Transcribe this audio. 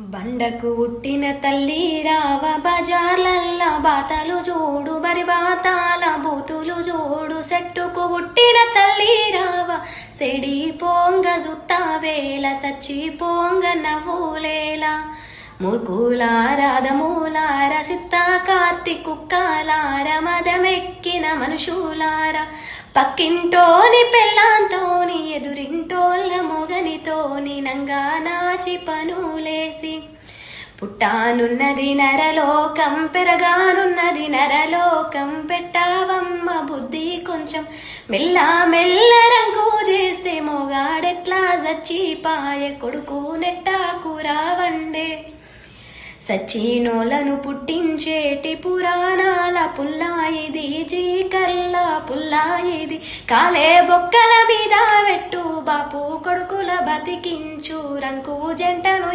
బండకు ఉట్టిన తల్లి రావ బజార్లల్ల బాతలు చూడు బరి బాతాల బూతులు చూడు సెట్టుకు ఉట్టిన తల్లి రావ సెడి పోంగ జుత్తా వేల సచ్చి పోంగ నవ్వులేలా మూర్ఖులారాధమూలార సిత్త కార్తి కుక్కలార మదమెక్కిన మనుషులార పక్కింటోని పెళ్ళాంతోని ఎదురింటోళ్ళ మొగనితోని నంగా నాచి పనులేసి పుట్టానున్నది నరలోకం పెరగానున్నది నరలోకం పెట్టావమ్మ బుద్ధి కొంచెం మెల్ల మెల్ల రంగు చేస్తే మొగాడెట్లా చచ్చిపాయ కొడుకు నెట్టాకురా వండే సచ్చినోలను పుట్టించేటి పురాణాల పుల్లా ఇది జీకర్ల పుల్లా ఇది కాలే బొక్కల మీద పెట్టు బాపు కొడుకుల బతికించు రంకు జంటను